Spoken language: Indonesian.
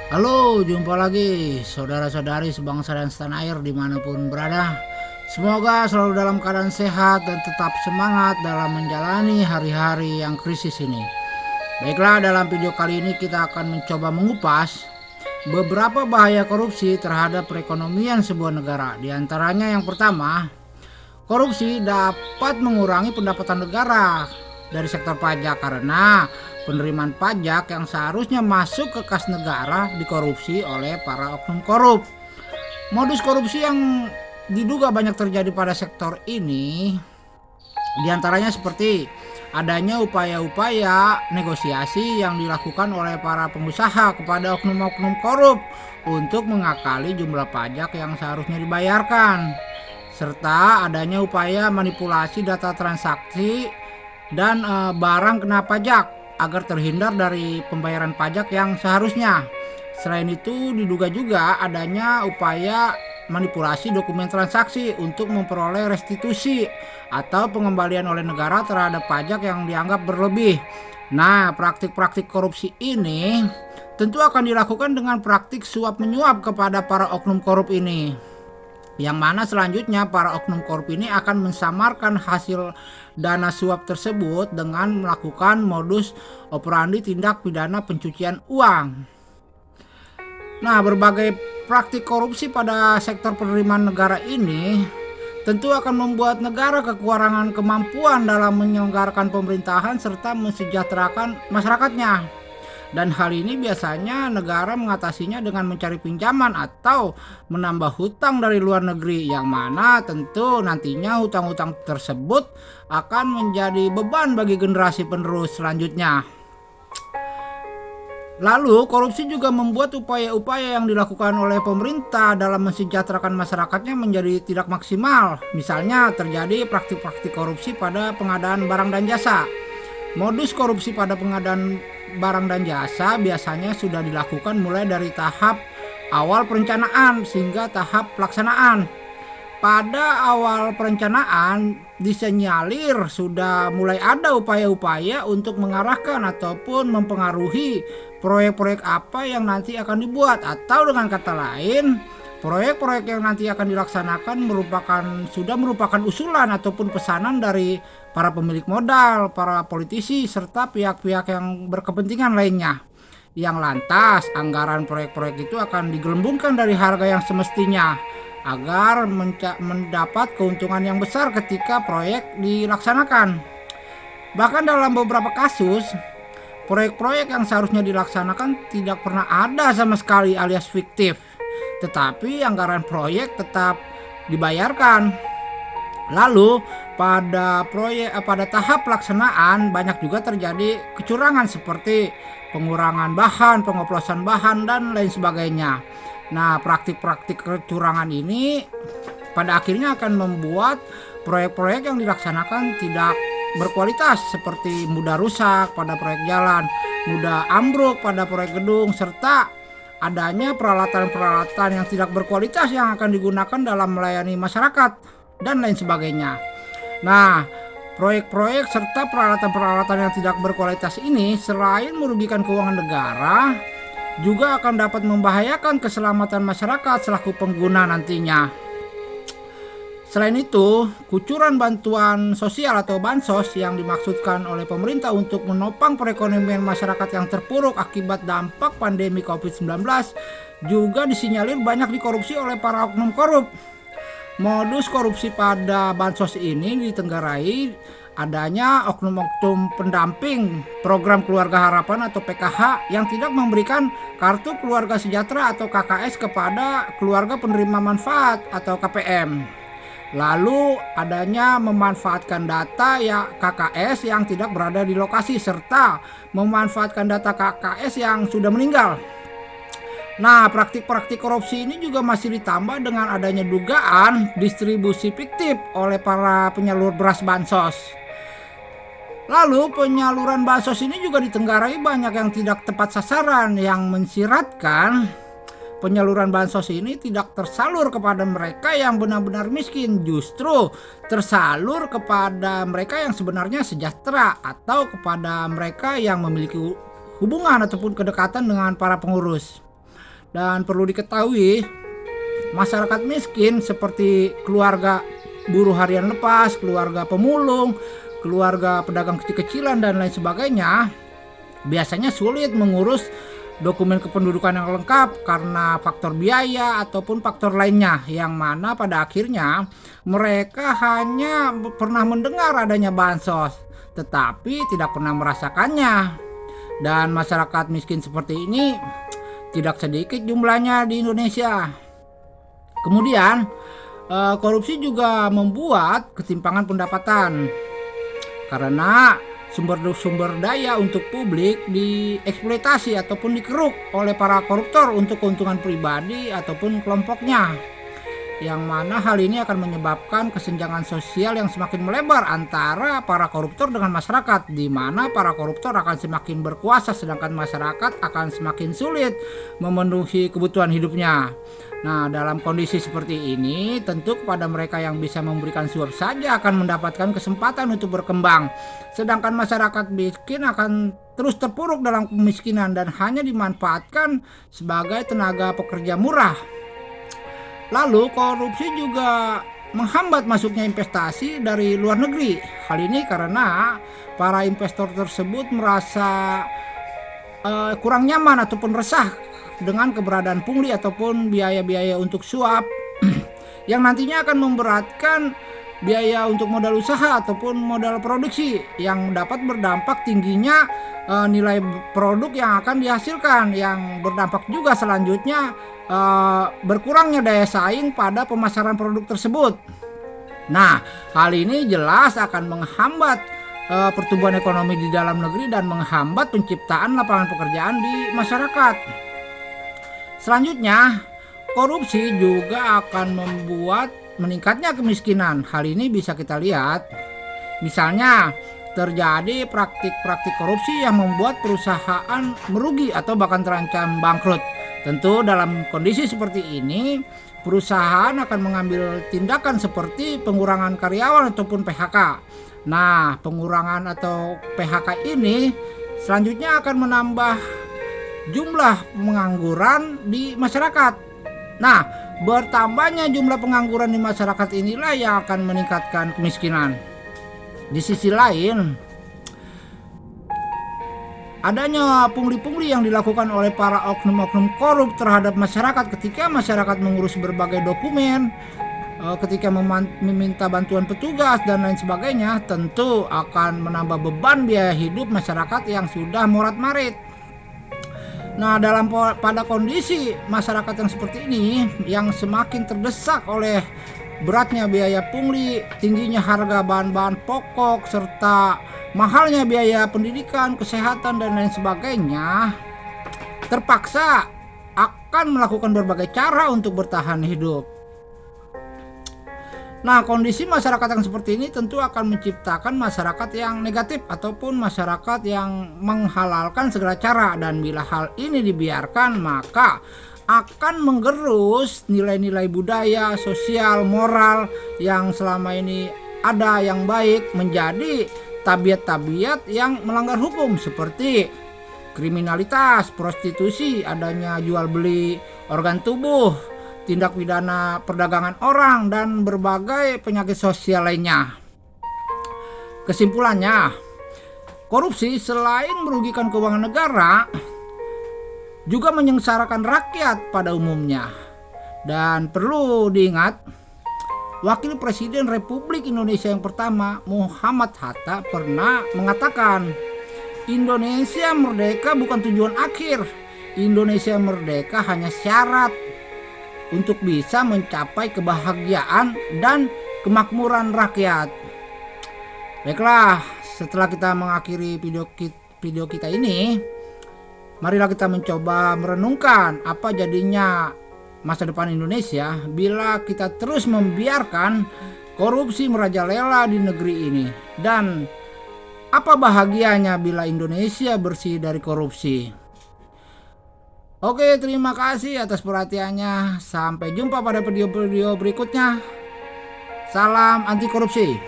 Halo, jumpa lagi saudara-saudari sebangsa dan setanah air dimanapun berada. Semoga selalu dalam keadaan sehat dan tetap semangat dalam menjalani hari-hari yang krisis ini. Baiklah, dalam video kali ini kita akan mencoba mengupas beberapa bahaya korupsi terhadap perekonomian sebuah negara. Di antaranya yang pertama, korupsi dapat mengurangi pendapatan negara dari sektor pajak karena penerimaan pajak yang seharusnya masuk ke kas negara dikorupsi oleh para oknum korup. Modus korupsi yang diduga banyak terjadi pada sektor ini diantaranya seperti adanya upaya-upaya negosiasi yang dilakukan oleh para pengusaha kepada oknum-oknum korup untuk mengakali jumlah pajak yang seharusnya dibayarkan, serta adanya upaya manipulasi data transaksi dan barang kena pajak agar terhindar dari pembayaran pajak yang seharusnya. Selain itu, diduga juga adanya upaya manipulasi dokumen transaksi untuk memperoleh restitusi atau pengembalian oleh negara terhadap pajak yang dianggap berlebih. Nah, praktik-praktik korupsi ini tentu akan dilakukan dengan praktik suap menyuap kepada para oknum korup ini, yang mana selanjutnya para oknum korup ini akan mensamarkan hasil dana suap tersebut dengan melakukan modus operandi tindak pidana pencucian uang. Nah, berbagai praktik korupsi pada sektor penerimaan negara ini tentu akan membuat negara kekurangan kemampuan dalam menyelenggarakan pemerintahan serta mensejahterakan masyarakatnya. Dan hal ini biasanya negara mengatasinya dengan mencari pinjaman atau menambah hutang dari luar negeri, yang mana tentu nantinya hutang-hutang tersebut akan menjadi beban bagi generasi penerus selanjutnya. Lalu, korupsi juga membuat upaya-upaya yang dilakukan oleh pemerintah dalam mensejahterakan masyarakatnya menjadi tidak maksimal. Misalnya, terjadi praktik-praktik korupsi pada pengadaan barang dan jasa. Modus korupsi pada pengadaan barang dan jasa biasanya sudah dilakukan mulai dari tahap awal perencanaan hingga tahap pelaksanaan. Pada awal perencanaan disenyalir sudah mulai ada upaya-upaya untuk mengarahkan ataupun mempengaruhi proyek-proyek apa yang nanti akan dibuat, atau dengan kata lain, proyek-proyek yang nanti akan dilaksanakan sudah merupakan usulan ataupun pesanan dari para pemilik modal, para politisi, serta pihak-pihak yang berkepentingan lainnya. Yang lantas anggaran proyek-proyek itu akan digelembungkan dari harga yang semestinya agar mendapat keuntungan yang besar ketika proyek dilaksanakan. Bahkan dalam beberapa kasus, proyek-proyek yang seharusnya dilaksanakan tidak pernah ada sama sekali alias fiktif, tetapi anggaran proyek tetap dibayarkan. Lalu pada tahap pelaksanaan banyak juga terjadi kecurangan seperti pengurangan bahan, pengoplosan bahan, dan lain sebagainya. Nah, praktik-praktik kecurangan ini pada akhirnya akan membuat proyek-proyek yang dilaksanakan tidak berkualitas, seperti mudah rusak pada proyek jalan, mudah ambruk pada proyek gedung, serta adanya peralatan-peralatan yang tidak berkualitas yang akan digunakan dalam melayani masyarakat dan lain sebagainya. Nah, proyek-proyek serta peralatan-peralatan yang tidak berkualitas ini selain merugikan keuangan negara, juga akan dapat membahayakan keselamatan masyarakat selaku pengguna nantinya. Selain itu, kucuran bantuan sosial atau bansos yang dimaksudkan oleh pemerintah untuk menopang perekonomian masyarakat yang terpuruk akibat dampak pandemi COVID-19 juga disinyalir banyak dikorupsi oleh para oknum korup. Modus korupsi pada bansos ini ditenggarai adanya oknum-oknum pendamping program Keluarga Harapan atau PKH yang tidak memberikan kartu keluarga sejahtera atau KKS kepada keluarga penerima manfaat atau KPM. Lalu adanya memanfaatkan data KKS yang tidak berada di lokasi serta memanfaatkan data KKS yang sudah meninggal. Nah, praktik-praktik korupsi ini juga masih ditambah dengan adanya dugaan distribusi fiktif oleh para penyalur beras bansos. Lalu penyaluran bansos ini juga ditenggarai banyak yang tidak tepat sasaran, yang mensiratkan penyaluran bansos ini tidak tersalur kepada mereka yang benar-benar miskin, justru tersalur kepada mereka yang sebenarnya sejahtera atau kepada mereka yang memiliki hubungan ataupun kedekatan dengan para pengurus. Dan perlu diketahui, masyarakat miskin seperti keluarga buruh harian lepas, keluarga pemulung, keluarga pedagang kecil-kecilan dan lain sebagainya biasanya sulit mengurus dokumen kependudukan yang lengkap karena faktor biaya ataupun faktor lainnya, yang mana pada akhirnya mereka hanya pernah mendengar adanya bansos tetapi tidak pernah merasakannya. Dan masyarakat miskin seperti ini tidak sedikit jumlahnya di Indonesia. Kemudian korupsi juga membuat ketimpangan pendapatan karena sumber daya untuk publik dieksploitasi ataupun dikeruk oleh para koruptor untuk keuntungan pribadi ataupun kelompoknya, yang mana hal ini akan menyebabkan kesenjangan sosial yang semakin melebar antara para koruptor dengan masyarakat, di mana para koruptor akan semakin berkuasa sedangkan masyarakat akan semakin sulit memenuhi kebutuhan hidupnya. Nah, dalam kondisi seperti ini, tentu kepada mereka yang bisa memberikan suap saja akan mendapatkan kesempatan untuk berkembang. Sedangkan masyarakat miskin akan terus terpuruk dalam kemiskinan dan hanya dimanfaatkan sebagai tenaga pekerja murah. Lalu, korupsi juga menghambat masuknya investasi dari luar negeri. Hal ini karena para investor tersebut merasa kurang nyaman ataupun resah dengan keberadaan pungli ataupun biaya-biaya untuk suap yang nantinya akan memberatkan biaya untuk modal usaha ataupun modal produksi, yang dapat berdampak tingginya nilai produk yang akan dihasilkan, yang berdampak juga selanjutnya berkurangnya daya saing pada pemasaran produk tersebut. Nah, hal ini jelas akan menghambat pertumbuhan ekonomi di dalam negeri dan menghambat penciptaan lapangan pekerjaan di masyarakat. Selanjutnya, korupsi juga akan membuat meningkatnya kemiskinan. Hal ini bisa kita lihat, misalnya terjadi praktik-praktik korupsi yang membuat perusahaan merugi atau bahkan terancam bangkrut. Tentu dalam kondisi seperti ini, perusahaan akan mengambil tindakan seperti pengurangan karyawan ataupun PHK. Nah, pengurangan atau PHK ini selanjutnya akan menambah jumlah pengangguran di masyarakat. Nah, bertambahnya jumlah pengangguran di masyarakat inilah yang akan meningkatkan kemiskinan. Di sisi lain, adanya pungli-pungli yang dilakukan oleh para oknum-oknum korup terhadap masyarakat ketika masyarakat mengurus berbagai dokumen, ketika meminta bantuan petugas dan lain sebagainya, tentu akan menambah beban biaya hidup masyarakat yang sudah morat-marit. Nah, pada kondisi masyarakat yang seperti ini, yang semakin terdesak oleh beratnya biaya pungli, tingginya harga bahan-bahan pokok, serta mahalnya biaya pendidikan, kesehatan, dan lain sebagainya, terpaksa akan melakukan berbagai cara untuk bertahan hidup. Nah, kondisi masyarakat yang seperti ini tentu akan menciptakan masyarakat yang negatif ataupun masyarakat yang menghalalkan segala cara, dan bila hal ini dibiarkan maka akan menggerus nilai-nilai budaya, sosial, moral yang selama ini ada yang baik menjadi tabiat-tabiat yang melanggar hukum seperti kriminalitas, prostitusi, adanya jual beli organ tubuh, tindak pidana perdagangan orang, dan berbagai penyakit sosial lainnya. Kesimpulannya, korupsi selain merugikan keuangan negara, juga menyengsarakan rakyat pada umumnya. Dan perlu diingat, Wakil Presiden Republik Indonesia yang pertama, Muhammad Hatta, pernah mengatakan, Indonesia merdeka bukan tujuan akhir. Indonesia merdeka hanya syarat untuk bisa mencapai kebahagiaan dan kemakmuran rakyat. Baiklah, setelah kita mengakhiri video kita ini, marilah kita mencoba merenungkan apa jadinya masa depan Indonesia bila kita terus membiarkan korupsi merajalela di negeri ini, dan apa bahagianya bila Indonesia bersih dari korupsi. Oke, terima kasih atas perhatiannya. Sampai jumpa pada video-video berikutnya. Salam anti korupsi.